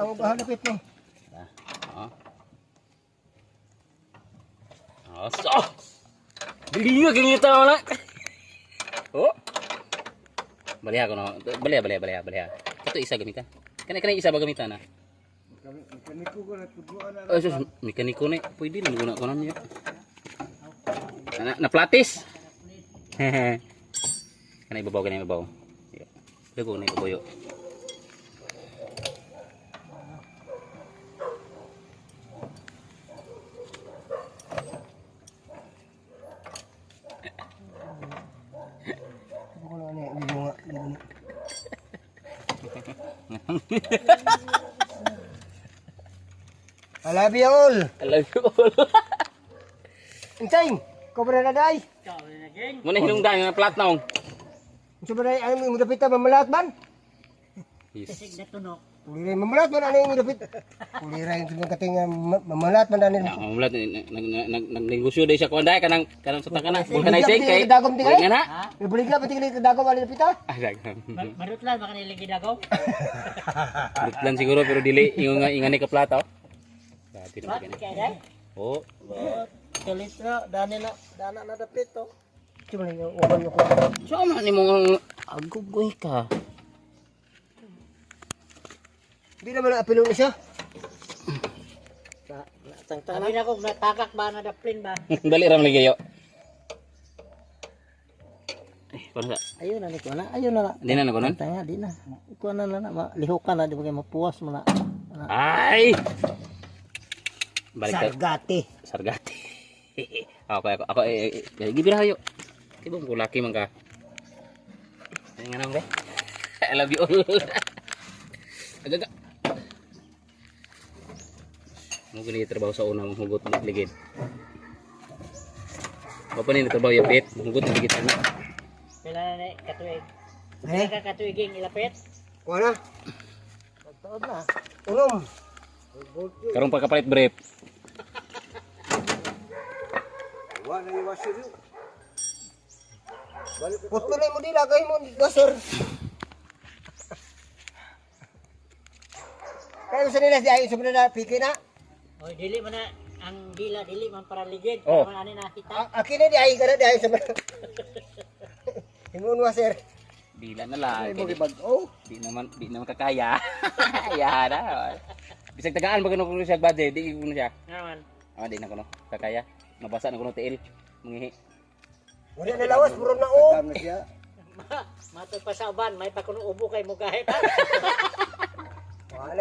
Ang bahalapit mo. So. Dili kang ito na. Oh. Baliha ko no. Baliha. Ito isa gamitan. Kana isa ba gamitan na? Mekaniko ko na tubuan na. Oh, sus, mekaniko na. Pwede na guna ko na niya. Na platis. Kana ibabaw. Lugo na ibabaw yo. I love you all. I love you all. Intay, kobra na day. Muna hinungdan yung plat naong. Sabay ay mo dapit ta mamalat man. Yes. Puliray mamalat man ani mo dapit. Puliray yung kating mamalat man ani. Ya, mamulat nagnegosyo day siya kuanday kanang sa takana. Bulkan ay sing kay. Dagom tingay. Nga na. Ibuligla pati kini dagom ali dapit ta. Ah, dagam. Marutlan baka niligi dagaw. Bulkan siguro pero dili ingani ka plata. Dati na Bakit gani. kaya day? Oh, Kalitra, dana na dapit to. Cuma yung uban ko. sama ni mo agugoy ka. Di naman apilo ni siya. Sabi na ko, natakak ba na daplin ba? Dali ram lagi yo. Para Ayun na ko na, ayun na. di na nakunon. Tanga di na. Iko na lihukan na di ba kay mapuwas mo na. Ay. Balik ka. Sargati. Ako gibira hayo. Tibong ko laki man ka. Ay nga nang be. I love you all. Agaga. Mo gani trabaho sa una mong hugot ng ligid. Apa ni trabaho ya pet, hugot ng ligid na. Pila na ni katuig. Eh? Pila ka katuiging ilapit? Kuha na. Magtuod na. Unom. Karong pagkapalit brief. Wala yung washer yun. Puto na mo di lagay mo washer. Kaya sa nila di ayo sa na piki na. Oy, dili man na ang dila dili man para ligid. Oh. Para ani nakita. Akin na di ayo kana di ayo sa Ingon washer. Bila na lang. Ay mo gibag-o. Di naman kakaya. Ya na. Bisag tagaan ba kuno siya bade, di kuno siya. Naman. Di na kuno kakaya. Mabasa na kuno tiil. Mangihi. Wala na lawas puro na o. Matay pa sa uban, may pa kuno ubo kay mo kahit. Wala